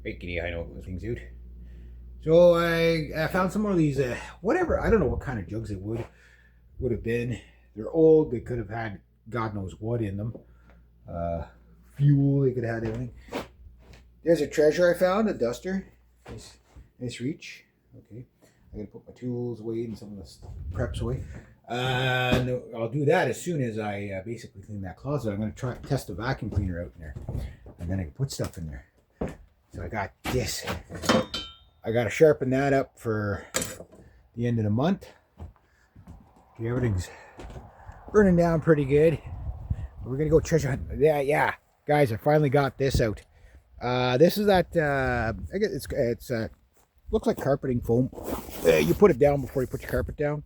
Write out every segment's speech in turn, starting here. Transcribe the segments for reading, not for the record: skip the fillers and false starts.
Hey, Kitty, I know things, dude. So I found some of these, whatever. I don't know what kind of jugs it would have been. They're old. They could have had God knows what in them. Uh, Fuel. They could have had everything. There's a treasure I found. A duster. Nice reach. Okay. I gotta put my tools away and some of the preps away. No, I'll do that as soon as I basically clean that closet. I'm gonna try test the vacuum cleaner out in there, and then I can put stuff in there. So I got this. I got to sharpen that up for the end of the month. Okay, everything's burning down pretty good. We're gonna go treasure hunt. Yeah, guys, I finally got this out. This is that. I guess it's looks like carpeting foam. You put it down before you put your carpet down.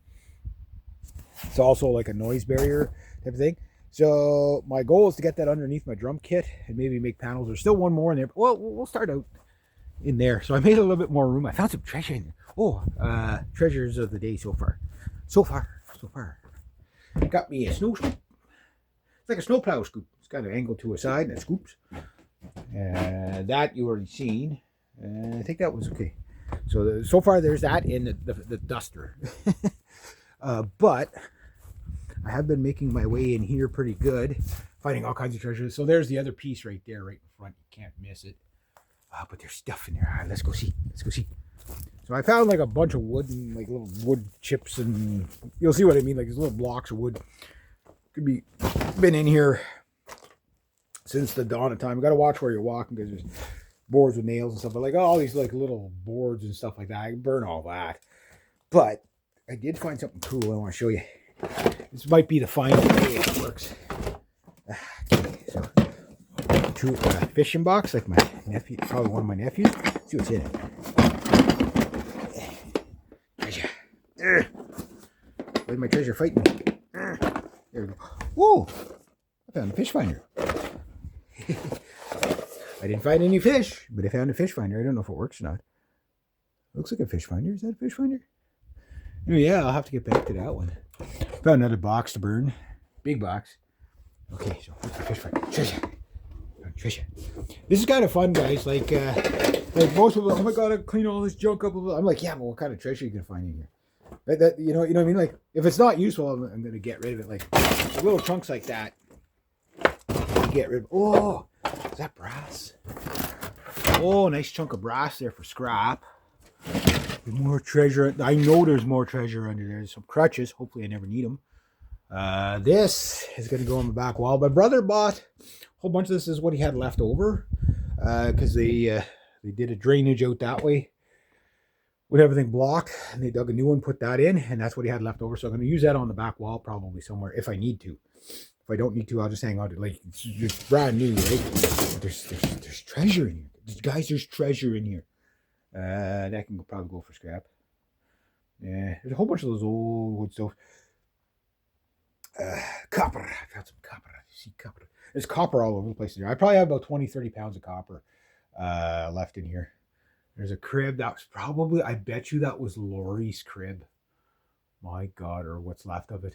It's also like a noise barrier type of thing. So my goal is to get that underneath my drum kit and maybe make panels. There's still one more in there. Well, we'll start out in there. So I made a little bit more room. I found some treasure in there. Oh, treasures of the day so far. So far. Got me a snow scoop. It's like a snowplow scoop. It's got an angle to a side and it scoops. That you already seen. I think that was okay. So far there's that in the duster. But I have been making my way in here pretty good, finding all kinds of treasures. So there's the other piece right there, right in front. You can't miss it. But there's stuff in there. All right, let's go see. So I found like a bunch of wood and like little wood chips, and you'll see what I mean. Like these little blocks of wood. Could be been in here since the dawn of time. You got to watch where you're walking because there's boards with nails and stuff. But like all these like little boards and stuff like that. I can burn all that. But I did find something cool I want to show you. This might be the final way it works. Okay, so two fishing box, like my nephew, probably one of my nephews. Let's see what's in it. Treasure. Where's my treasure fighting me? There we go. Whoa! I found a fish finder. I didn't find any fish, but I found a fish finder. I don't know if it works or not. Looks like a fish finder. Is that a fish finder? Oh, yeah, I'll have to get back to that one. Found another box to burn. Big box. Okay, so what's the fish finder? Treasure. This is kind of fun, guys. Like most people, oh my god, I clean all this junk up. I'm like, yeah, but what kind of treasure are you gonna find in here? That you know what I mean? Like, if it's not useful, I'm gonna get rid of it. Like little chunks like that, get rid of. Oh, is that brass? Oh, nice chunk of brass there for scrap. More treasure. I know there's more treasure under there. There's some crutches. Hopefully, I never need them. This is going to go on the back wall. My brother bought a whole bunch of this. Is what he had left over because they did a drainage out that way with everything blocked, and they dug a new one, put that in, and that's what he had left over. So I'm going to use that on the back wall probably somewhere if I need to. If I don't need to, I'll just hang on to it. Like it's just brand new, right? There's treasure in here, guys. There's treasure in here. That can probably go for scrap. Yeah, there's a whole bunch of those old wood stuff. Copper. I found some copper. See copper. There's copper all over the place in here. I probably have about 20, 30 pounds of copper left in here. There's a crib. That was probably, I bet you that was Lori's crib. My God, or what's left of it.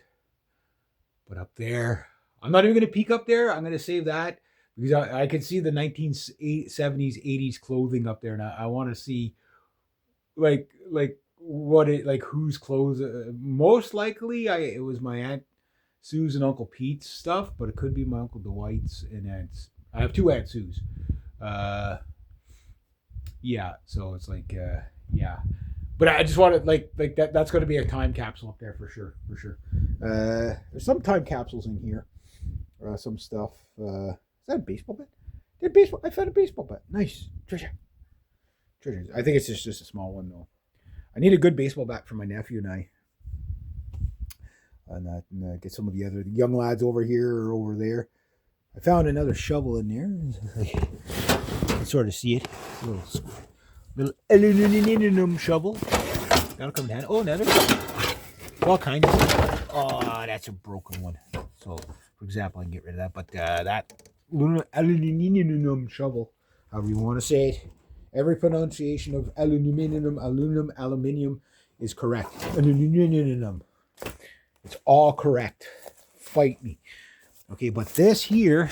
But up there, I'm not even going to peek up there. I'm going to save that because I can see the 1970s, 80s clothing up there. And I want to see like what it, like whose clothes. Most likely, it was my Aunt Sue's and Uncle Pete's stuff, but it could be my Uncle Dwight's and Aunt's. I have two Aunt Sue's. Yeah, so it's like, yeah. But I just wanted like that. That's going to be a time capsule up there for sure. There's some time capsules in here. Some stuff. Is that a baseball bat? I found a baseball bat. Nice treasure. I think it's just a small one though. I need a good baseball bat for my nephew and I. And get some of the other young lads over here or over there. I found another shovel in there. You can sort of see it. Little aluminum shovel. That'll come in handy. Oh, another. All kinds of stuff. Oh, that's a broken one. So, for example, I can get rid of that. But that aluminum shovel, however you want to say it, every pronunciation of aluminium is correct. Aluminum. It's all correct. Fight me. Okay, but this here,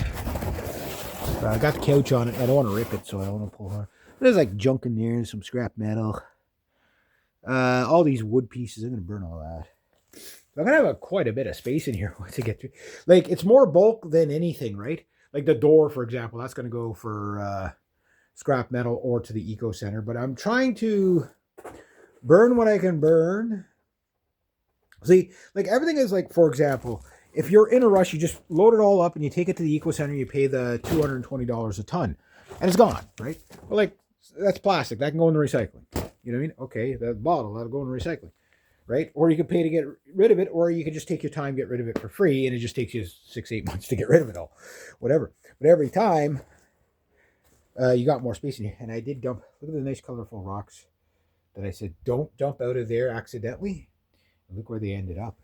I got the couch on it. I don't want to rip it, so I don't want to pull hard. There's like junk in there, some scrap metal. All these wood pieces. I'm gonna burn all that. So I'm gonna have quite a bit of space in here to get to. Like it's more bulk than anything, right? Like the door, for example, that's gonna go for scrap metal or to the eco center. But I'm trying to burn what I can burn. See, like everything is like, for example, if you're in a rush, you just load it all up and you take it to the eco center. You pay the $220 a ton, and it's gone, right? Well, like that's plastic that can go in the recycling. You know what I mean? Okay, that bottle that'll go in the recycling, right? Or you can pay to get rid of it, or you can just take your time, get rid of it for free, and it just takes you 6-8 months to get rid of it all, whatever. But every time, you got more space in here. And I did dump. Look at the nice colorful rocks that I said don't dump out of there accidentally. And look where they ended up.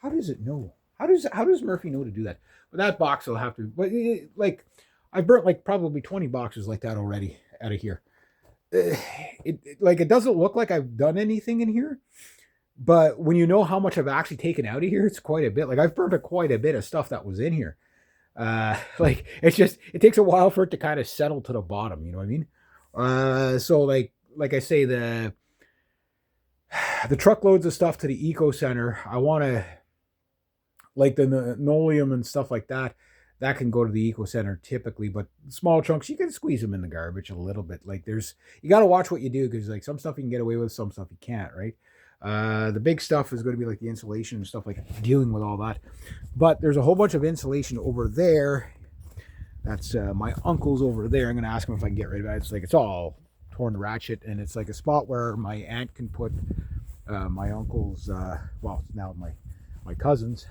How does it know? How does Murphy know to do that? But that box will have to. But like, I've burnt like probably 20 boxes like that already out of here. It doesn't look like I've done anything in here, but when you know how much I've actually taken out of here, it's quite a bit. Like I've burnt quite a bit of stuff that was in here. Like it takes a while for it to kind of settle to the bottom. You know what I mean? So like I say, the truckloads of stuff to the eco center, I want to, like the linoleum and stuff like that, that can go to the eco center typically, but small chunks, you can squeeze them in the garbage a little bit. Like you got to watch what you do, because like some stuff you can get away with, some stuff you can't, right? The big stuff is going to be like the insulation and stuff, like dealing with all that. But there's a whole bunch of insulation over there. That's my uncle's over there. I'm going to ask him if I can get rid of it. It's like it's all torn to ratchet, and it's like a spot where my aunt can put my uncle's, well, now my cousin's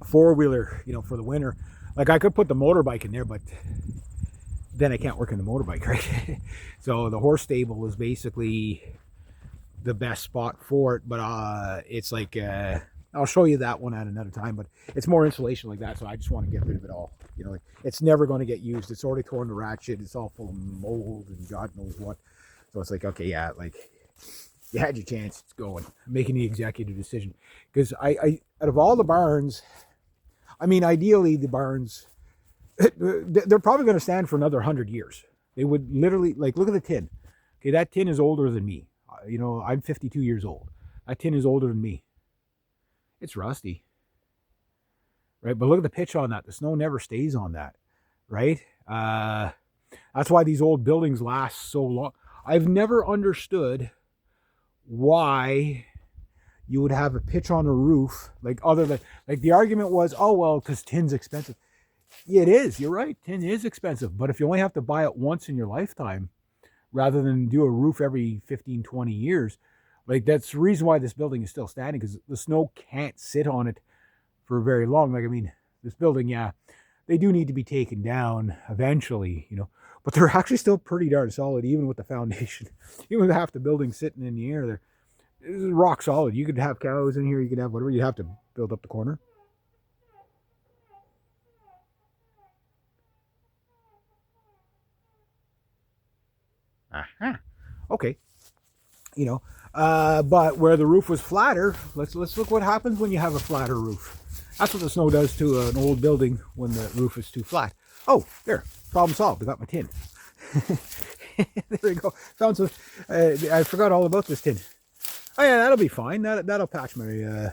four-wheeler, for the winter. Like I could put the motorbike in there, but then I can't work in the motorbike, right? So the horse stable is basically the best spot for it, but it's like I'll show you that one at another time, but it's more insulation like that, so I just want to get rid of it all. Like it's never going to get used. It's already torn to ratchet. It's all full of mold and God knows what. So it's like, okay, yeah, like you had your chance. It's going. I'm making the executive decision, because I out of all the barns, I mean, ideally the barns, they're probably going to stand for another 100 years. They would literally, like, look at the tin. Okay, that tin is older than me. I'm 52 years old. That tin is older than me. It's rusty, right? But look at the pitch on that. The snow never stays on that, right? That's why these old buildings last so long. I've never understood why you would have a pitch on a roof, like other than, like the argument was, oh, well, because tin's expensive. Yeah, it is. You're right. Tin is expensive. But if you only have to buy it once in your lifetime, rather than do a roof every 15, 20 years, like that's the reason why this building is still standing, because the snow can't sit on it for very long. Like, I mean, this building, yeah, they do need to be taken down eventually, but they're actually still pretty darn solid, even with the foundation. Even with half the building sitting in the air, it's rock solid. You could have cows in here, you could have whatever, you'd have to build up the corner. Aha. Okay. But where the roof was flatter, let's look what happens when you have a flatter roof. That's what the snow does to an old building when the roof is too flat. Oh, there, problem solved. I got my tin. There we go. Found some. I forgot all about this tin. Oh yeah, that'll be fine. That'll patch my the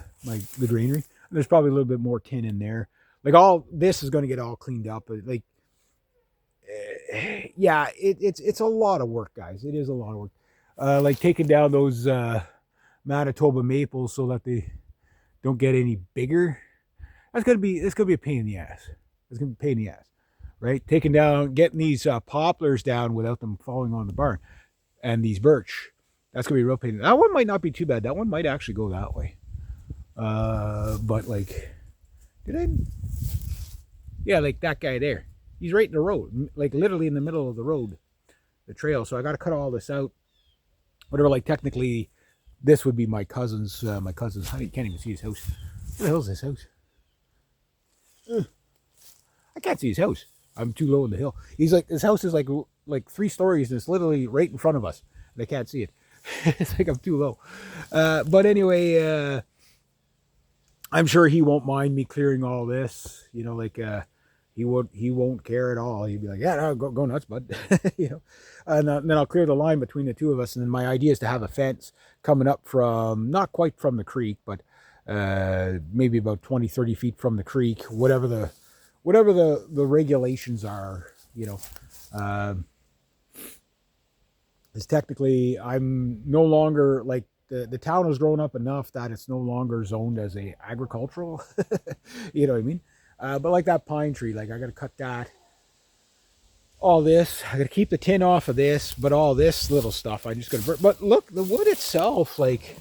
greenery. There's probably a little bit more tin in there. Like all this is going to get all cleaned up. But like, yeah, it's a lot of work, guys. It is a lot of work. Like taking down those Manitoba maples so that they don't get any bigger. It's gonna be a pain in the ass. It's gonna be a pain in the ass, right? Getting these poplars down without them falling on the barn, and these birch. That's gonna be a real pain. That one might not be too bad. That one might actually go that way. But like, yeah, like that guy there. He's right in the road, like literally in the middle of the road, the trail. So I got to cut all this out. Whatever, like technically, this would be my cousin's. I can't even see his house. What the hell is this house? I can't see his house. I'm too low in the hill. His house is like 3 stories, and it's literally right in front of us. And I can't see it. It's like I'm too low. But anyway, I'm sure he won't mind me clearing all this. He won't care at all. He'd be like, yeah, no, go nuts, bud. And then I'll clear the line between the two of us. And then my idea is to have a fence coming up from, not quite from the creek, but maybe about 20, 30 feet from the creek, whatever the regulations are, Because technically I'm no longer, like, the town has grown up enough that it's no longer zoned as a agricultural, you know what I mean? But like that pine tree, like I got to cut that, all this, I got to keep the tin off of this, but all this little stuff, I just got to burn. But look, the wood itself, like,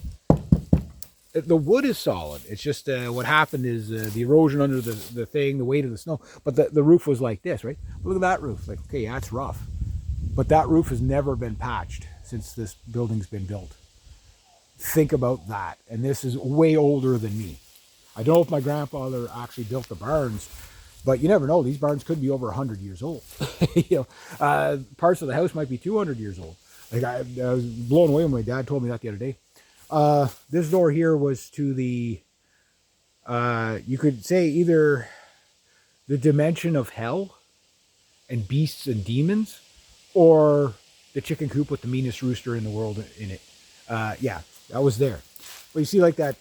the wood is solid. It's just what happened is the erosion under the thing, the weight of the snow. But the roof was like this, right? Look at that roof. Like, okay, yeah, it's rough. But that roof has never been patched since this building's been built. Think about that. And this is way older than me. I don't know if my grandfather actually built the barns, but you never know. These barns could be over 100 years old. Parts of the house might be 200 years old. Like I was blown away when my dad told me that the other day. This door here was to the, you could say either the dimension of hell and beasts and demons, or the chicken coop with the meanest rooster in the world in it. Yeah, that was there. But you see, like that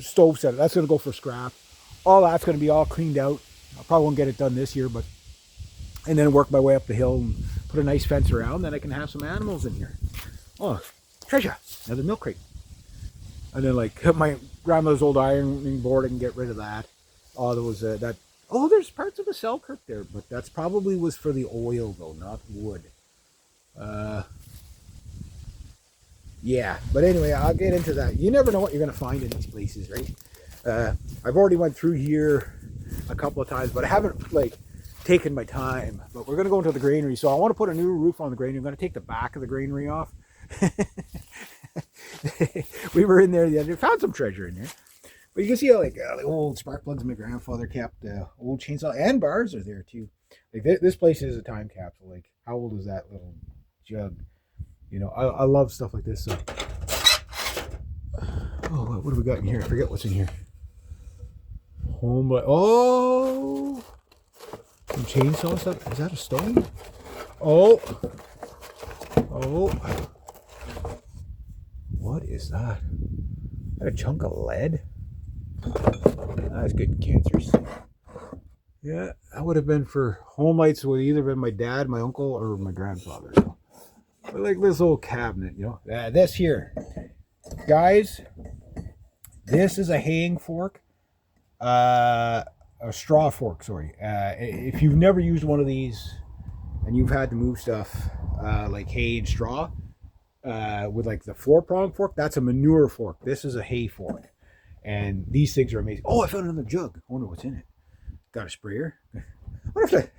stove set, that's going to go for scrap. All that's going to be all cleaned out. I probably won't get it done this year, but, and then work my way up the hill and put a nice fence around, then I can have some animals in here. Oh, treasure, another milk crate. And then like my grandmother's old ironing board, I can get rid of that. Oh, there was that. Oh, there's parts of a Selkirk there, but that's probably was for the oil though, not wood. Yeah, but anyway, I'll get into that. You never know what you're going to find in these places, right? I've already went through here a couple of times, but I haven't like taken my time. But we're going to go into the granary, so I want to put a new roof on the granary. I'm going to take the back of the granary off. We were in there the other day, found some treasure in there. But you can see how like the old spark plugs my grandfather kept, old chainsaw, and bars are there too. Like this place is a time capsule. Like how old is that little jug? I love stuff like this. So, oh, what do we got in here? I forget what's in here. Oh, some chainsaw stuff. Is that a stone? Oh, what is that? Is that a chunk of lead? That's good in cancers. Yeah, that would have been for home lights. Would either been my dad, my uncle, or my grandfather. So, like this old cabinet, this here, guys. This is a haying fork, a straw fork. Sorry. If you've never used one of these, and you've had to move stuff like hay and straw with like the 4-prong fork, that's a manure fork. This is a hay fork. And these things are amazing. Oh, I found another jug. I wonder what's in it. Got a sprayer. I wonder if the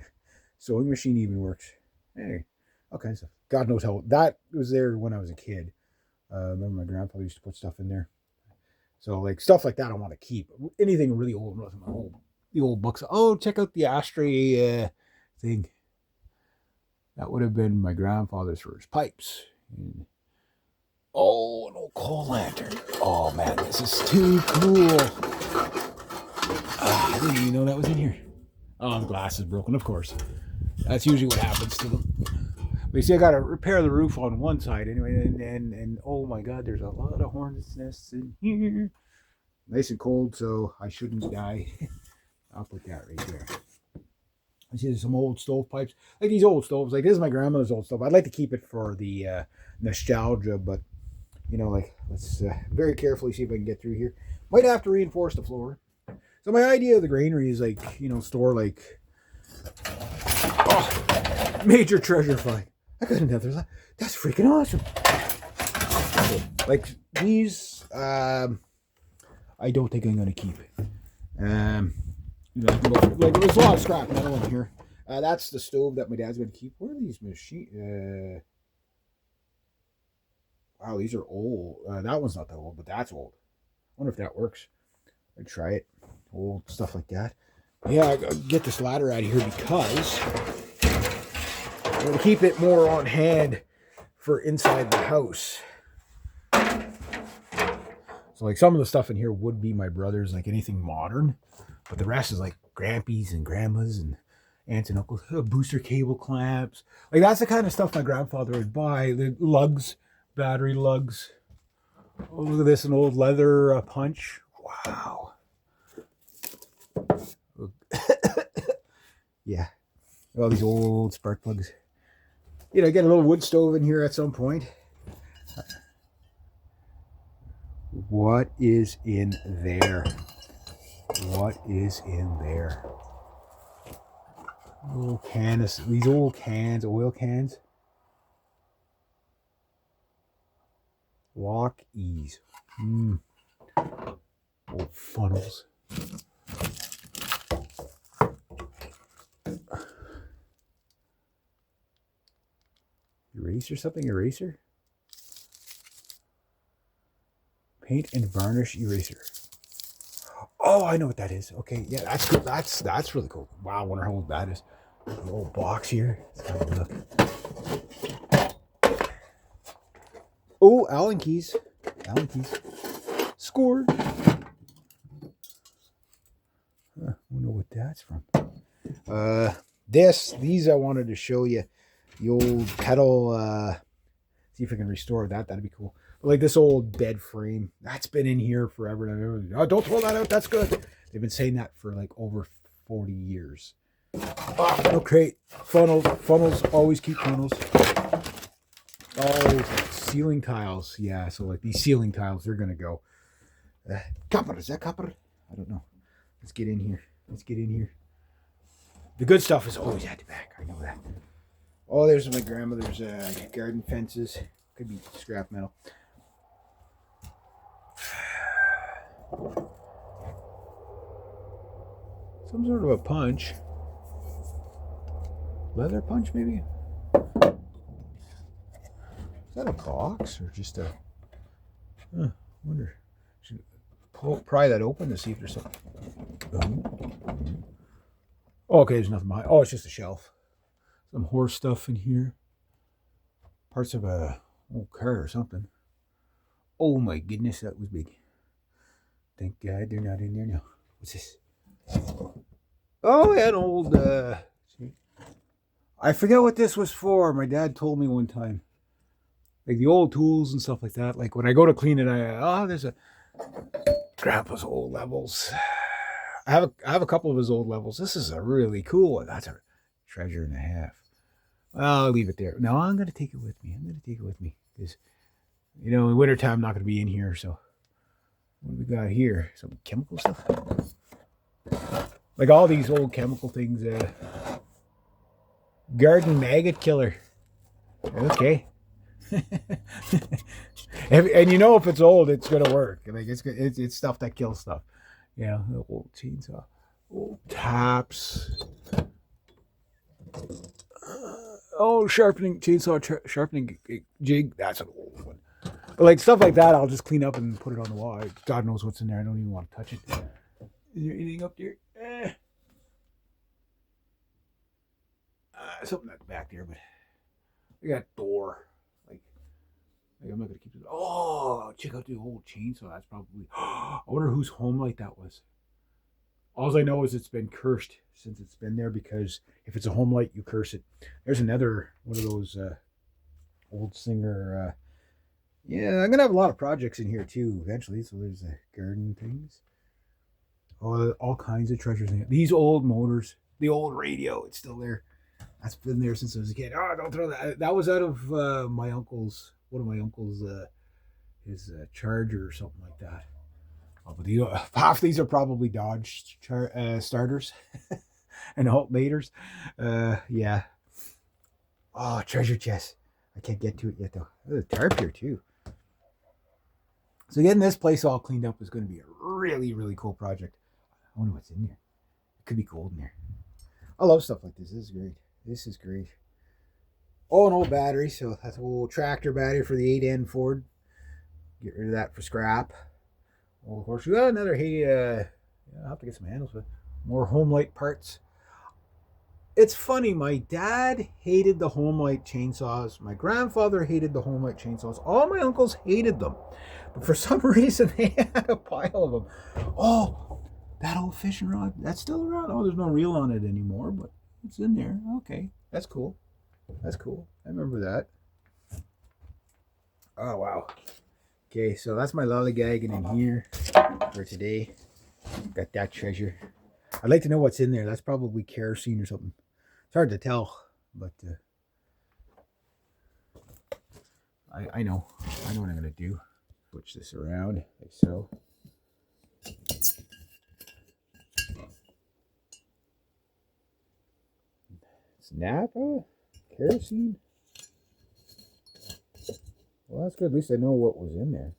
sewing machine even works. Hey, all kinds of stuff. God knows how. That was there when I was a kid. Remember my grandfather used to put stuff in there. So like stuff like that I want to keep. Anything really old. The old books. Oh, check out the ashtray thing. That would have been my grandfather's for his pipes. And, oh, an old coal lantern. Oh man, this is too cool. I didn't even know that was in here. Oh, the glass is broken, of course. That's usually what happens to them. But you see, I got to repair the roof on one side anyway, and oh my God, there's a lot of hornets' nests in here. Nice and cold, so I shouldn't die. I'll put that right there. I see there's some old stovepipes. Like these old stoves, like this is my grandmother's old stove. I'd like to keep it for the nostalgia, but like let's very carefully see if I can get through here. Might have to reinforce the floor. So my idea of the granary is like, store like, major treasure find. I got another. That's freaking awesome. Like these, I don't think I'm going to keep it. Like there's a lot of scrap. Another one here. That's the stove that my dad's going to keep. Where are these machines? Wow, these are old. That one's not that old, but that's old. I wonder if that works. I'd try it. Old stuff like that. Yeah, I get this ladder out of here because I'm going to keep it more on hand for inside the house. So like some of the stuff in here would be my brother's, like anything modern, but the rest is like grandpies and grandmas and aunts and uncles, booster cable clamps. Like that's the kind of stuff my grandfather would buy. The lugs, battery lugs. Oh, look at this, an old leather punch. Wow. Yeah. All these old spark plugs. You know, get a little wood stove in here at some point. What is in there? What is in there? Little can of, these old cans, oil cans. Lock ease. Old funnels. Eraser something? Eraser? Paint and varnish eraser. Oh, I know what that is. Okay, yeah, that's cool. That's really cool. Wow, I wonder how old that is. A little box here. Let's have a look. Oh, Allen keys. Allen keys. Score. I wonder what that's from. These I wanted to show you. The old pedal. See if I can restore that. That'd be cool. But like this old bed frame. That's been in here forever and ever. Oh, don't throw that out. That's good. They've been saying that for like over 40 years. Oh, no crate. Funnels. Always keep funnels. Oh, ceiling tiles. Yeah, so like these ceiling tiles, they're going to go. Copper. Is that copper? I don't know. Let's get in here. The good stuff is always at the back. I know that. Oh, there's my grandmother's garden fences. Could be scrap metal. Some sort of a punch. Leather punch, maybe? Is that a box or just a... wonder. Should pry that open to see if there's something. Oh, okay, there's nothing behind. Oh, it's just a shelf. Some horse stuff in here. Parts of a old car or something. Oh my goodness, that was big. Thank God they're not in there now. What's this? Oh, an old... I forget what this was for. My dad told me one time. Like the old tools and stuff like that. Like when I go to clean it, there's a... Grandpa's old levels. I have a couple of his old levels. This is a really cool one. That's a treasure and a half. I'll leave it there. No, I'm going to take it with me. Because, you know, in wintertime, I'm not going to be in here. So, what do we got here? Some chemical stuff? Like all these old chemical things. Garden maggot killer. Okay. And you know if it's old, it's going to work. Like it's stuff that kills stuff. Yeah, old chainsaw. Old taps. Sharpening sharpening jig. That's an old one. But like stuff like that, I'll just clean up and put it on the wall. God knows what's in there. I don't even want to touch it. Is there anything up there? Something that's back there, but we got door. Like I'm not gonna keep it. Oh, check out the old chainsaw. That's probably. I wonder whose home light that was. All I know is it's been cursed since it's been there, because if it's a home light, you curse it. There's another one of those old Singer. Yeah, I'm going to have a lot of projects in here too eventually. So there's garden things. Oh, all kinds of treasures in here. These old motors. The old radio. It's still there. That's been there since I was a kid. Oh, don't throw that. That was out of one of my uncle's, his Charger or something like that. Oh, but half these are probably Dodge starters and alternators. Yeah. Oh, treasure chest. I can't get to it yet though. There's a tarp here too. So getting this place all cleaned up is going to be a really, really cool project. I wonder what's in there. It could be gold in there. I love stuff like this. This is great. Oh, an old battery. So that's an old tractor battery for the 8N Ford. Get rid of that for scrap. Old horseshoe. Oh, another I'll have to get some handles with more home light parts. It's funny, my dad hated the home light chainsaws. My grandfather hated the home light chainsaws. All my uncles hated them. But for some reason they had a pile of them. Oh, That old fishing rod, that's still around. Oh, there's no reel on it anymore, but it's in there. Okay, that's cool. That's cool. I remember that. Oh, wow. Okay, so that's my lollygagging in here for today. Got that treasure. I'd like to know what's in there. That's probably kerosene or something. It's hard to tell, but I know. I know what I'm going to do. Switch this around like so. It's Napa? Kerosene? Well, that's good. At least I know what was in there.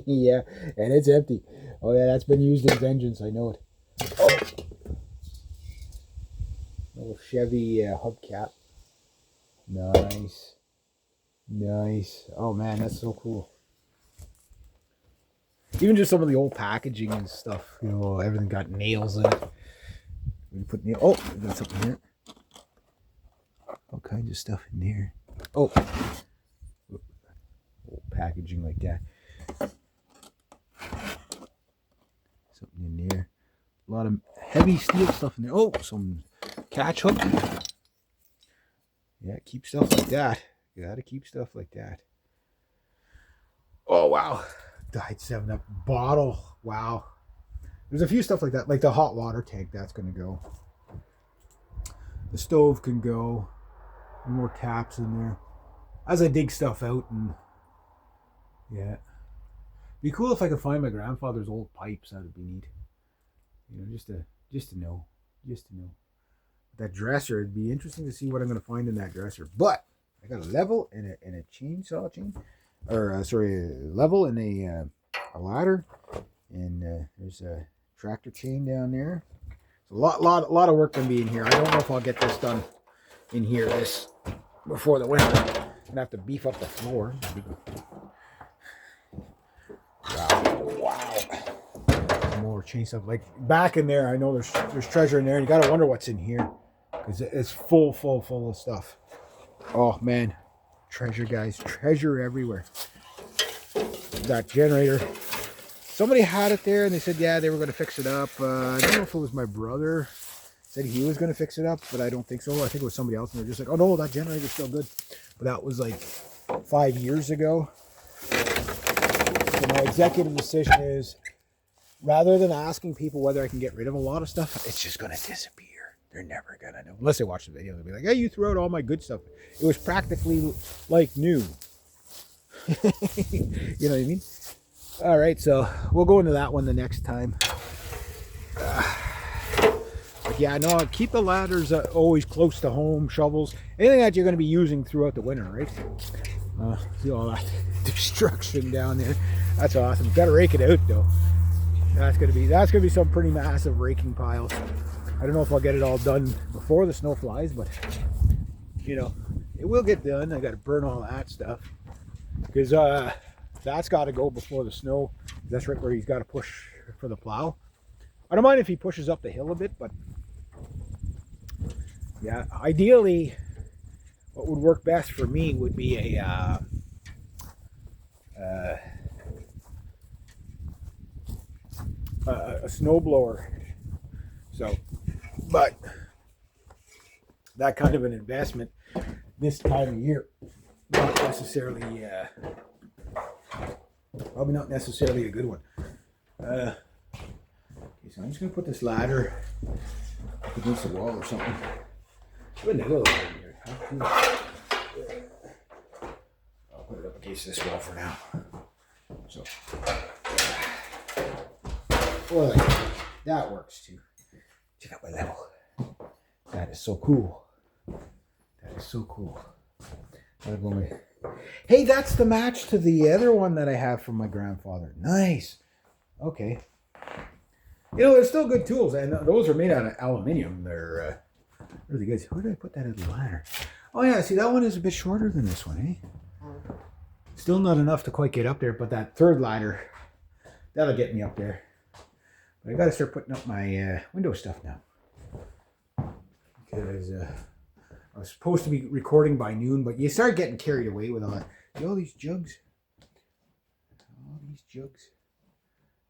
Yeah, and it's empty. Oh, yeah, that's been used in vengeance. I know it. Oh! Little Chevy hubcap. Nice. Nice. Oh, man, that's so cool. Even just some of the old packaging and stuff. You know, everything got nails in it. We put nail. Oh, we got something here. All kinds of stuff in there. Oh, old packaging like that. Something in there. A lot of heavy steel stuff in there. Oh, some catch hook. Yeah, keep stuff like that. You gotta keep stuff like that. Oh, wow. Died 7-Up bottle. Wow. There's a few stuff like that. Like the hot water tank, that's going to go. The stove can go. More taps in there. As I dig stuff out and... Yeah. Be cool if I could find my grandfather's old pipes. That would be neat. You know, just to know. Just to know. That dresser, it'd be interesting to see what I'm going to find in that dresser. But I got a level and a chainsaw chain. Or, sorry, a level and a ladder. And there's a tractor chain down there. A lot of work going to be in here. I don't know if I'll get this done in here before the winter. I'm going to have to beef up the floor. Wow. More chain stuff. Like back in there, I know there's treasure in there. And you got to wonder what's in here. Because it's full of stuff. Oh, man. Treasure, guys. Treasure everywhere. That generator. Somebody had it there and they said, yeah, they were going to fix it up. I don't know if it was my brother. Said he was going to fix it up, but I don't think so. I think it was somebody else. And they're just like, oh, no, that generator's still good. But that was like 5 years ago. So my executive decision is, rather than asking people whether I can get rid of a lot of stuff, it's just going to disappear. They're never going to know. Unless they watch the video, they'll be like, hey, you threw out all my good stuff. It was practically like new. You know what I mean? All right, so we'll go into that one the next time. But yeah, no, keep the ladders always close to home, shovels, anything that you're going to be using throughout the winter, right? See all that destruction down there. That's awesome. Got to rake it out though. That's gonna be some pretty massive raking piles. I don't know if I'll get it all done before the snow flies, but you know, it will get done. I got to burn all that stuff because that's got to go before the snow. That's right where he's got to push for the plow. I don't mind if he pushes up the hill a bit, but yeah, ideally, what would work best for me would be a snowblower. So, but that kind of an investment this time of year, not necessarily, probably not necessarily a good one. Okay, so I'm just gonna put this ladder up against the wall or something. Put a little ladder here. I'll put it up against this wall for now. So, well, that works too. Check out my level. That is so cool. That is so cool. Hey, that's the match to the other one that I have from my grandfather. Nice. Okay. You know, they're still good tools, and those are made out of aluminium. They're really good. Where did I put that in the ladder? Oh yeah, see, that one is a bit shorter than this one, eh? Still not enough to quite get up there, but that third ladder, that'll get me up there. But I gotta start putting up my window stuff now. Because I was supposed to be recording by noon, but you start getting carried away with all that. See all these jugs? All these jugs.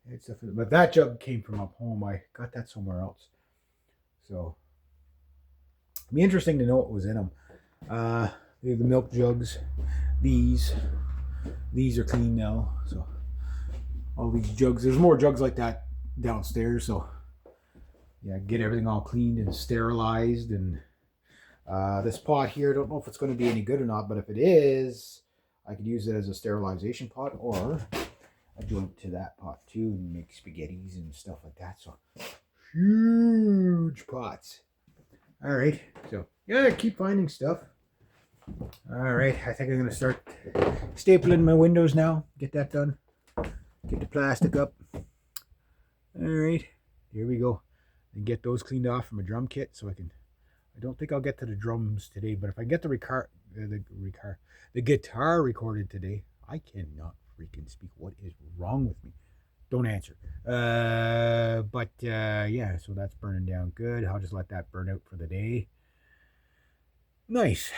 And stuff. But that jug came from up home. I got that somewhere else. So it'd be interesting to know what was in them. They have the milk jugs. These are clean now. So all these jugs. There's more jugs like that downstairs. So yeah, get everything all cleaned and sterilized. And this pot here, I don't know if it's going to be any good or not, but if it is, I could use it as a sterilization pot, or I do it to that pot too and make spaghettis and stuff like that. So huge pots. All right, so yeah, keep finding stuff. All right, I think I'm gonna start stapling my windows now. Get that done. Get the plastic up. All right, here we go. And get those cleaned off from a drum kit so I can. I don't think I'll get to the drums today, but if I get the guitar recorded today, I cannot freaking speak. What is wrong with me? Don't answer. Yeah, so that's burning down good. I'll just let that burn out for the day. Nice.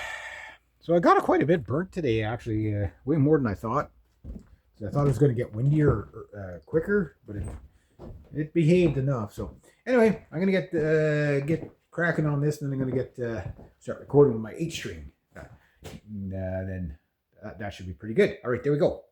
So I got quite a bit burnt today, actually, way more than I thought. So I thought it was going to get windier quicker, but it behaved enough. So anyway, I'm going to get cracking on this, and then I'm going to start recording with my 8-string. Then that should be pretty good. All right, there we go.